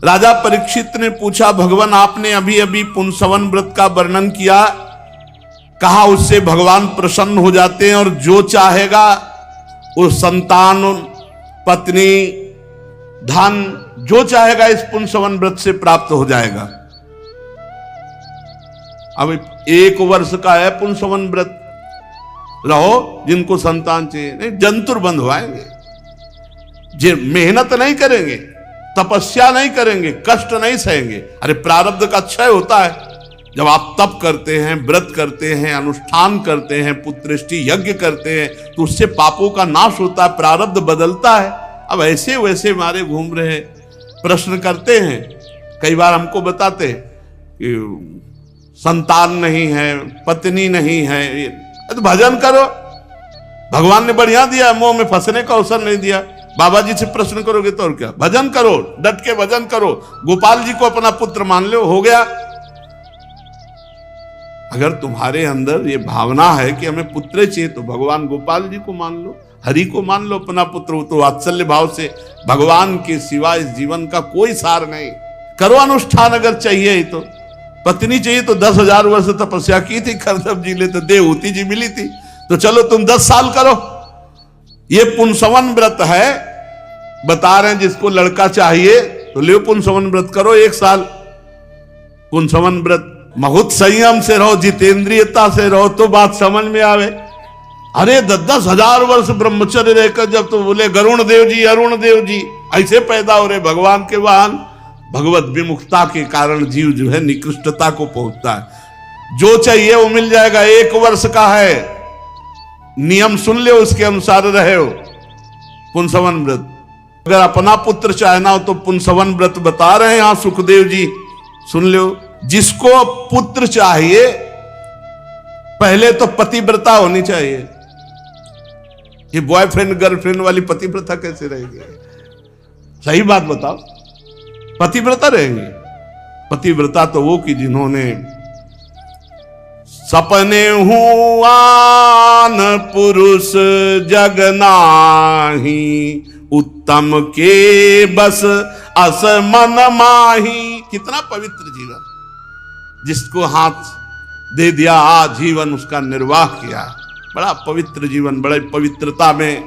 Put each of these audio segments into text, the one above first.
राजा परीक्षित ने पूछा, भगवान आपने अभी अभी पुंसवन व्रत का वर्णन किया, कहा उससे भगवान प्रसन्न हो जाते हैं और जो चाहेगा वो संतान, पत्नी, धन, जो चाहेगा इस पुंसवन व्रत से प्राप्त हो जाएगा। अब 1 वर्ष का है पुंसवन व्रत, रहो, जिनको संतान चाहिए नहीं, जंतुर बंधवाएंगे, जे मेहनत नहीं करेंगे, तपस्या नहीं करेंगे, कष्ट नहीं सहेंगे। अरे प्रारब्ध का क्षय होता है जब आप तप करते हैं, व्रत करते हैं, अनुष्ठान करते हैं, पुत्रेष्टि यज्ञ करते हैं, तो उससे पापों का नाश होता है, प्रारब्ध बदलता है। अब ऐसे वैसे मारे घूम रहे हैं, प्रश्न करते हैं, कई बार हमको बताते हैं कि संतान नहीं है, पत्नी नहीं है, तो भजन करो, भगवान ने बढ़िया दिया, मोह में फंसने का अवसर नहीं दिया। बाबा जी से प्रश्न करोगे तो और क्या, भजन करो, डट के भजन करो, गोपाल जी को अपना पुत्र मान लो, हो गया। अगर तुम्हारे अंदर ये भावना है कि हमें पुत्र चाहिए तो भगवान गोपाल जी को मान लो, हरि को मान लो अपना पुत्र, हो तो वात्सल्य भाव से, भगवान के सिवा इस जीवन का कोई सार नहीं। करो अनुष्ठान, अगर चाहिए ही तो। पत्नी चाहिए तो 10,000 वर्ष तपस्या की थी खरदब जी, ले तो देवहूति जी मिली थी, तो चलो तुम 10 साल करो। ये पुंसवन व्रत है, बता रहे हैं जिसको लड़का चाहिए तो ले पुंसवन व्रत करो 1 साल। पुंसवन व्रत बहुत संयम से रहो, जितेंद्रियता से रहो तो बात समझ में आवे। अरे 10,000 वर्ष ब्रह्मचर्य रहकर जब तो बोले गरुण देव जी, अरुण देव जी ऐसे पैदा हो रहे भगवान के वाहन। भगवत विमुखता के कारण जीव जो है निकृष्टता को पहुंचता है। जो चाहिए वो मिल जाएगा। 1 वर्ष का है, नियम सुन ले, उसके अनुसार रहे हो। पुंसवन व्रत, अगर अपना पुत्र चाहना हो तो पुंसवन व्रत बता रहे हैं यहां सुखदेव जी, सुन लो। जिसको पुत्र चाहिए पहले तो पतिव्रता होनी चाहिए। ये बॉयफ्रेंड गर्लफ्रेंड वाली पतिव्रता कैसे रहेगी? सही बात बताओ, पतिव्रता रहेंगे? पतिव्रता तो वो कि जिन्होंने सपने हुआन पुरुष जग नाही, उत्तम के बस अस मन माही। कितना पवित्र जीवन, जिसको हाथ दे दिया आजीवन उसका निर्वाह किया। बड़ा पवित्र जीवन, बड़े पवित्रता में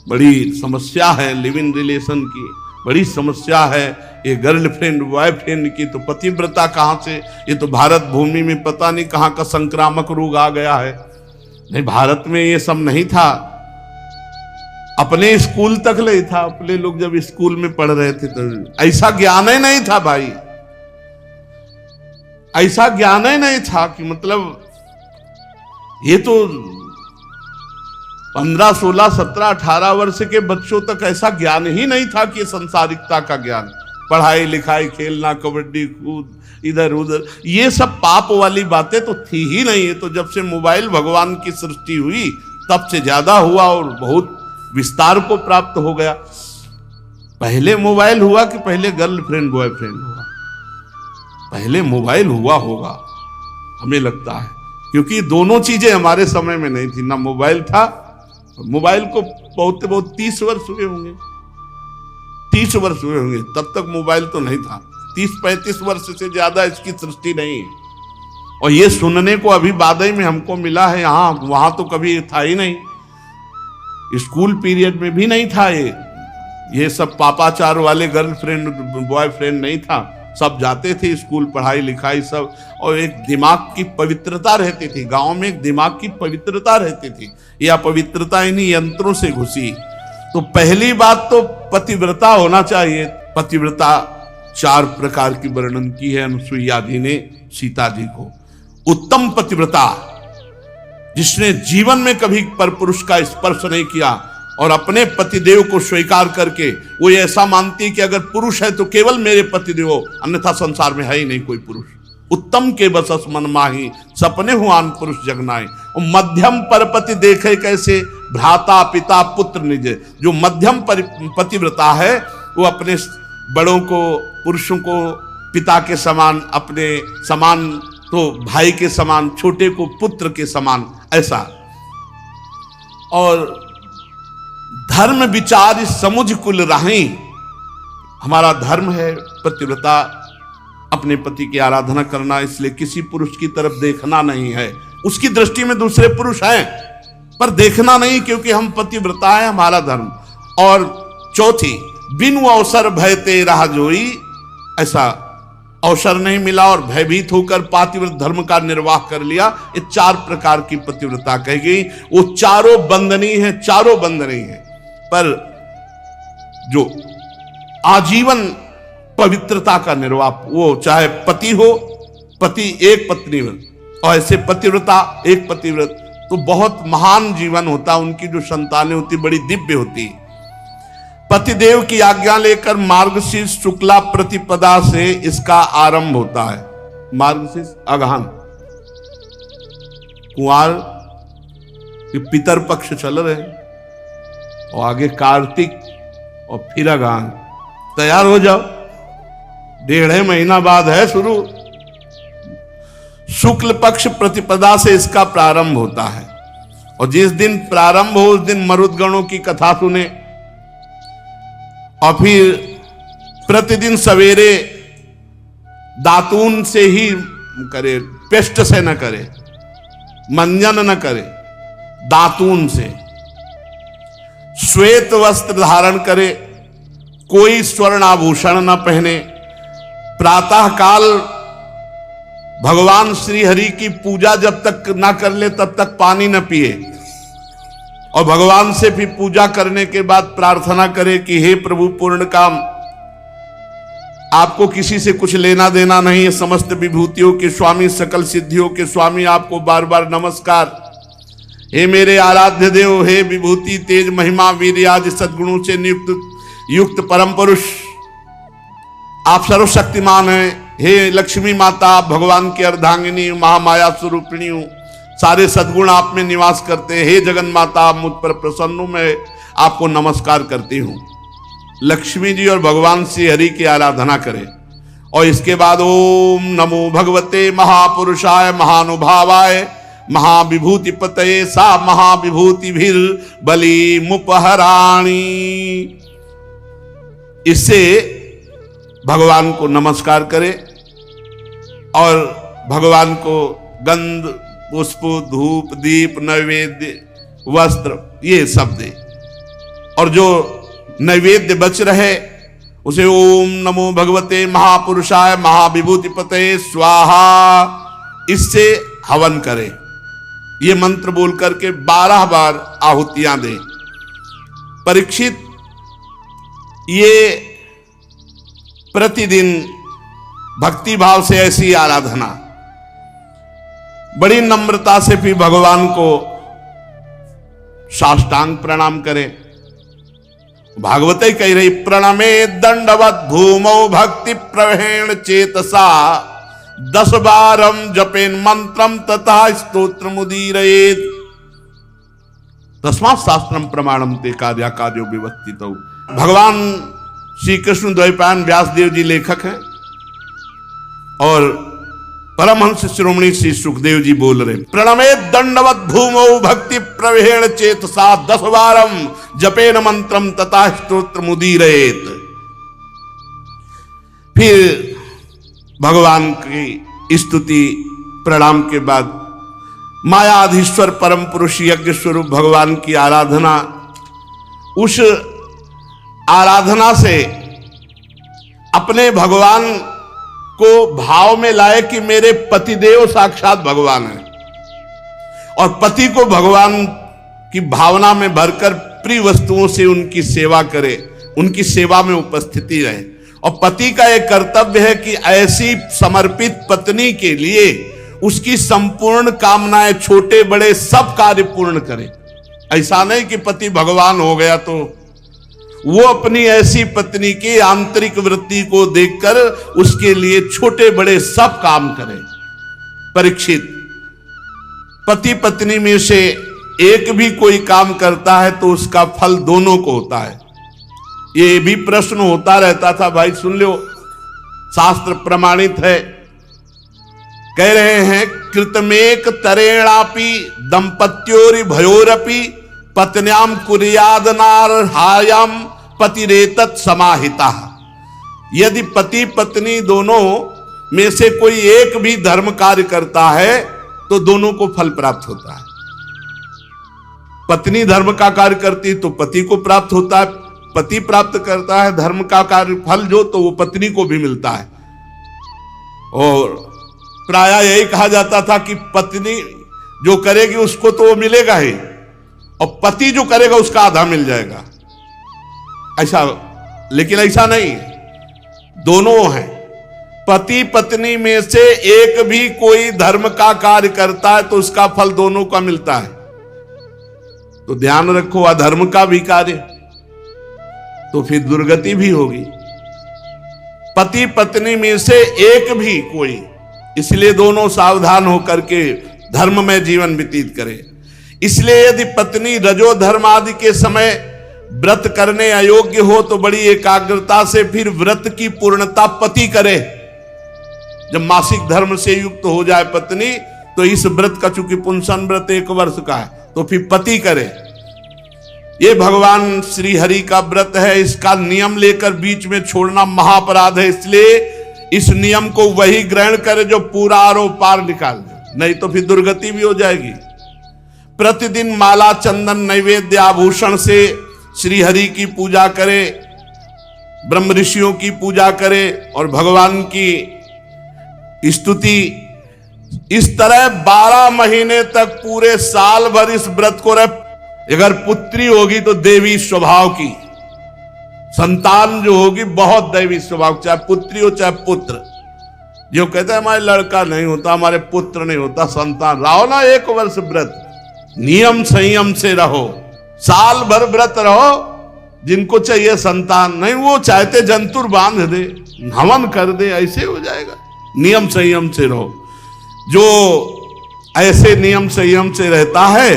बड़ी समस्या है लिव इन रिलेशन की, बड़ी समस्या है ये गर्लफ्रेंड बॉयफ्रेंड की। तो पतिव्रता कहां से? ये तो भारत भूमि में पता नहीं कहां का संक्रामक रोग आ गया है। नहीं, भारत में ये सब नहीं था, अपने स्कूल तक नहीं था। अपने लोग जब स्कूल में पढ़ रहे थे तो ऐसा ज्ञान ही नहीं था भाई, ऐसा ज्ञान ही नहीं था कि मतलब ये तो 15, 16, 17, 18 वर्ष के बच्चों तक ऐसा ज्ञान ही नहीं था कि संसारिकता का ज्ञान, पढ़ाई लिखाई, खेलना, कबड्डी, कूद, इधर उधर, ये सब पाप वाली बातें तो थी ही नहीं। है तो जब से मोबाइल भगवान की सृष्टि हुई तब से ज्यादा हुआ और बहुत विस्तार को प्राप्त हो गया। पहले मोबाइल हुआ कि पहले गर्लफ्रेंड बॉयफ्रेंड हुआ? पहले मोबाइल हुआ होगा, हमें लगता है, क्योंकि दोनों चीजें हमारे समय में नहीं थी। ना मोबाइल था, मोबाइल को बहुत 30 वर्ष हुए होंगे, 30 वर्ष हुए होंगे, तब तक मोबाइल तो नहीं था। 30-35 वर्ष से ज्यादा इसकी सृष्टि नहीं है। और ये सुनने को अभी बादई में हमको मिला है, यहाँ वहां तो कभी था ही नहीं। स्कूल पीरियड में भी नहीं था ये सब पापाचार वाले गर्लफ्रेंड बॉयफ्रेंड नहीं था। सब जाते थे स्कूल, पढ़ाई लिखाई सब, और एक दिमाग की पवित्रता रहती थी। गांव में एक दिमाग की पवित्रता रहती थी। यह पवित्रता इन्हीं यंत्रों से घुसी। तो पहली बात तो पतिव्रता होना चाहिए। पतिव्रता 4 प्रकार की वर्णन की है अनुसुईया जी ने सीता जी को। उत्तम पतिव्रता, जिसने जीवन में कभी परपुरुष का स्पर्श नहीं किया और अपने पतिदेव को स्वीकार करके वो ऐसा मानती है कि अगर पुरुष है तो केवल मेरे पतिदेव, अन्यथा संसार में है ही नहीं कोई पुरुष। उत्तम के बसस मन माही, सपने हुआन पुरुष जगनाए। मध्यम परपति देखे कैसे, भ्राता पिता पुत्र निज। जो मध्यम पतिव्रता है वो अपने बड़ों को, पुरुषों को पिता के समान, अपने समान तो भाई के समान, छोटे को पुत्र के समान, ऐसा। और धर्म विचार समुझ कुल राही, हमारा धर्म है पतिव्रता अपने पति की आराधना करना, इसलिए किसी पुरुष की तरफ देखना नहीं है। उसकी दृष्टि में दूसरे पुरुष हैं पर देखना नहीं, क्योंकि हम पतिव्रता है, हमारा धर्म। और चौथी, बिनु अवसर भयते राह जोई, ऐसा अवसर नहीं मिला और भयभीत होकर पातिव्रत धर्म का निर्वाह कर लिया। ये 4 प्रकार की पतिव्रता कही गई। वो चारों बंदनीय है, चारों बंदनीय है, पर जो आजीवन पवित्रता का निर्वाह, वो चाहे पति हो, पति एक पत्नी हो, और ऐसे पतिव्रता एक पतिव्रत, तो बहुत महान जीवन होता। उनकी जो संतानें होती बड़ी दिव्य होती। पतिदेव की आज्ञा लेकर मार्गशीर्ष शुक्ला प्रतिपदा से इसका आरंभ होता है। मार्गशीर्ष अगहन, कुंवार के पितर पक्ष चल रहे, और आगे कार्तिक और फिर अगहन। तैयार हो जाओ, 1.5 महीना बाद है शुरू। शुक्ल पक्ष प्रतिपदा से इसका प्रारंभ होता है, और जिस दिन प्रारंभ हो उस दिन मरुदगणों की कथा सुने, और फिर प्रतिदिन सवेरे दातून से ही करे, पेस्ट से न करे, मंजन न करे, दातून से। श्वेत वस्त्र धारण करे, कोई स्वर्ण आभूषण न पहने। प्रातः काल भगवान श्री हरि की पूजा जब तक ना कर ले तब तक पानी न पिए, और भगवान से भी पूजा करने के बाद प्रार्थना करे कि हे प्रभु पूर्ण काम, आपको किसी से कुछ लेना देना नहीं है, समस्त विभूतियों के स्वामी, सकल सिद्धियों के स्वामी, आपको बार बार नमस्कार। हे मेरे आराध्य देव, हे विभूति तेज महिमा वीर आदि सद्गुणों से युक्त परम पुरुष, आप सर्वशक्तिमान हैं। हे लक्ष्मी माता, आप भगवान की अर्धांगिनी महामाया स्वरूपिणी हूं, सारे सद्गुण आप में निवास करते हैं। हे जगन माता, आप मुझ पर प्रसन्न हूं, मैं आपको नमस्कार करती हूं। लक्ष्मी जी और भगवान श्री हरि की आराधना करें, और इसके बाद ओम नमो भगवते महापुरुषाय महानुभावाय महाविभूति पतये सा महाविभूति भीर बली मुपहराणी। इससे भगवान को नमस्कार करें और भगवान को गंध पुष्प धूप दीप नैवेद्य वस्त्र ये सब दे, और जो नैवेद्य बच रहे उसे ओम नमो भगवते महापुरुषाय महाविभूति पतये स्वाहा, इससे हवन करें। ये मंत्र बोल करके 12 बार आहुतियां दें। परीक्षित, ये प्रतिदिन भक्ति भाव से ऐसी आराधना, बड़ी नम्रता से भी भगवान को साष्टांग प्रणाम करें। भागवत ही कह रही, प्रणमे दंडवत भूमौ भक्ति प्रवेण चेतसा 10 बारम जपेन मंत्रम तथा स्तोत्र मुदीरयेत तस्मात् शास्त्रम प्रमाणम ते कार्या कार्यो विवस्थितौ। भगवान श्री कृष्ण द्वैपायन व्यासदेव जी लेखक हैं, और परमहंस शिरोमणि श्री सुखदेव जी बोल रहे, प्रणमे दंडवत भूमौ भक्ति प्रवेण चेतसा 10 बारम जपेन मंत्रम तथा स्तोत्र मुदीरयेत। फिर भगवान की स्तुति प्रणाम के बाद मायाधीश्वर परम पुरुष यज्ञ स्वरूप भगवान की आराधना, उस आराधना से अपने भगवान को भाव में लाए कि मेरे पतिदेव साक्षात भगवान हैं, और पति को भगवान की भावना में भरकर प्रिय वस्तुओं से उनकी सेवा करे, उनकी सेवा में उपस्थिति रहे। और पति का एक कर्तव्य है कि ऐसी समर्पित पत्नी के लिए उसकी संपूर्ण कामनाएं, छोटे बड़े सब कार्य पूर्ण करे। ऐसा नहीं कि पति भगवान हो गया तो वो अपनी ऐसी पत्नी की आंतरिक वृत्ति को देखकर उसके लिए छोटे बड़े सब काम करे। परीक्षित, पति पत्नी में से एक भी कोई काम करता है तो उसका फल दोनों को होता है। ये भी प्रश्न होता रहता था, भाई सुन लो, शास्त्र प्रमाणित है। कह रहे हैं, कृतमेक तरेणापि दंपत्योरि भयोरपि पत्न्याम कुर्याद नारहायाम पतिरेतत् समाहिता। यदि पति पत्नी दोनों में से कोई एक भी धर्म कार्य करता है तो दोनों को फल प्राप्त होता है। पत्नी धर्म का कार्य करती तो पति को प्राप्त होता है, पति प्राप्त करता है धर्म का कार्य फल जो, तो वो पत्नी को भी मिलता है। और प्रायः यही कहा जाता था कि पत्नी जो करेगी उसको तो वो मिलेगा ही, और पति जो करेगा उसका आधा मिल जाएगा, ऐसा। लेकिन ऐसा नहीं, दोनों हैं। पति पत्नी में से एक भी कोई धर्म का कार्य करता है तो उसका फल दोनों का मिलता है। तो ध्यान रखो, अधर्म का भी कार्य तो फिर दुर्गति भी होगी। पति पत्नी में से एक भी कोई, इसलिए दोनों सावधान होकर के धर्म में जीवन व्यतीत करें। इसलिए यदि पत्नी रजो धर्म आदि के समय व्रत करने अयोग्य हो तो बड़ी एकाग्रता से फिर व्रत की पूर्णता पति करे। जब मासिक धर्म से युक्त हो जाए पत्नी तो इस व्रत का, चूंकि पुंसन व्रत 1 वर्ष का है, तो फिर पति करे। ये भगवान श्री हरि का व्रत है, इसका नियम लेकर बीच में छोड़ना महाअपराध है। इसलिए इस नियम को वही ग्रहण करे जो पूरा आरो पार निकाल दे, नहीं तो फिर दुर्गति भी हो जाएगी। प्रतिदिन माला चंदन नैवेद्य आभूषण से श्री हरि की पूजा करे, ब्रह्म ऋषियों की पूजा करे और भगवान की स्तुति। इस तरह 12 महीने तक पूरे साल भर इस व्रत को रहे। अगर पुत्री होगी तो देवी स्वभाव की, संतान जो होगी बहुत दैवी स्वभाव, चाहे पुत्री हो चाहे पुत्र। जो कहते हैं हमारे लड़का नहीं होता, हमारे पुत्र नहीं होता, संतान रहो ना 1 वर्ष व्रत, नियम संयम से रहो, साल भर व्रत रहो। जिनको चाहिए संतान नहीं, वो चाहते जंतुर बांध दे, हवन कर दे, ऐसे हो जाएगा। नियम संयम से रहो। जो ऐसे नियम संयम से रहता है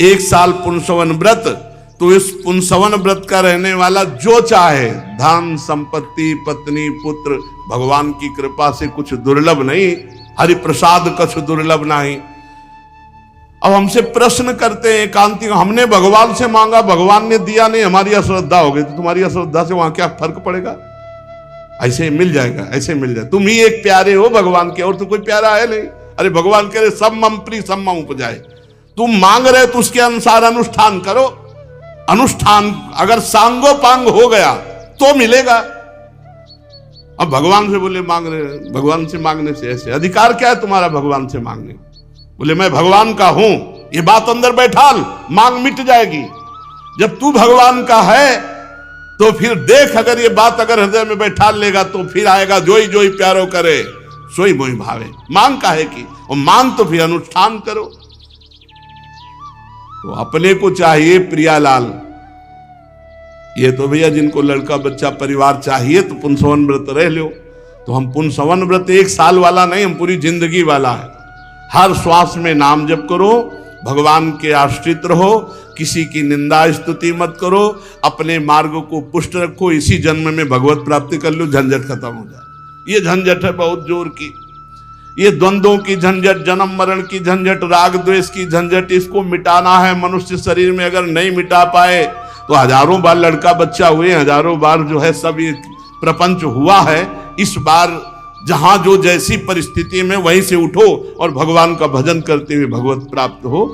1 साल पुंसवन व्रत, तो इस पुंसवन व्रत का रहने वाला जो चाहे धन संपत्ति पत्नी पुत्र, भगवान की कृपा से कुछ दुर्लभ नहीं, हरि प्रसाद कुछ दुर्लभ नहीं। अब हमसे प्रश्न करते हैं एकांती, हमने भगवान से मांगा, भगवान ने दिया नहीं, हमारी अश्रद्धा हो गई, तो तुम्हारी अश्रद्धा से वहां क्या फर्क पड़ेगा? ऐसे मिल जाएगा, ऐसे मिल जाए। तुम ही एक प्यारे हो भगवान के, और तो कोई प्यारा है नहीं। अरे भगवान कह रहे सब मम प्री सब मम उपजाए। तुम मांग रहे तो उसके अनुसार अनुष्ठान करो। अनुष्ठान अगर सांगो पांग हो गया तो मिलेगा। अब भगवान से बोले मांग रहे, भगवान से मांगने से ऐसे अधिकार क्या है तुम्हारा भगवान से मांगने? बोले मैं भगवान का हूं, ये बात अंदर बैठाल, मांग मिट जाएगी। जब तू भगवान का है तो फिर देख, अगर ये बात अगर हृदय में बैठा लेगा तो फिर आएगा जोई जोई प्यारो करे सोई मोई भावे। मांग का है कि, और मांग तो फिर अनुष्ठान करो। तो अपने को चाहिए प्रियालाल, ये तो भैया जिनको लड़का बच्चा परिवार चाहिए तो पुंसवन व्रत रह लो। तो हम पुंसवन व्रत 1 साल वाला नहीं, हम पूरी जिंदगी वाला है। हर श्वास में नाम जप करो, भगवान के आश्रित रहो, किसी की निंदा स्तुति मत करो, अपने मार्ग को पुष्ट रखो, इसी जन्म में भगवत प्राप्ति कर लो, झंझट खत्म हो जाए। ये झंझट है बहुत जोर की, ये द्वंद्वों की झंझट, जन्म मरण की झंझट, राग द्वेष की झंझट, इसको मिटाना है। मनुष्य शरीर में अगर नहीं मिटा पाए तो हजारों बार लड़का बच्चा हुए, हजारों बार जो है सब ये प्रपंच हुआ है। इस बार जहां जो जैसी परिस्थिति में वहीं से उठो और भगवान का भजन करते हुए भगवत प्राप्त हो।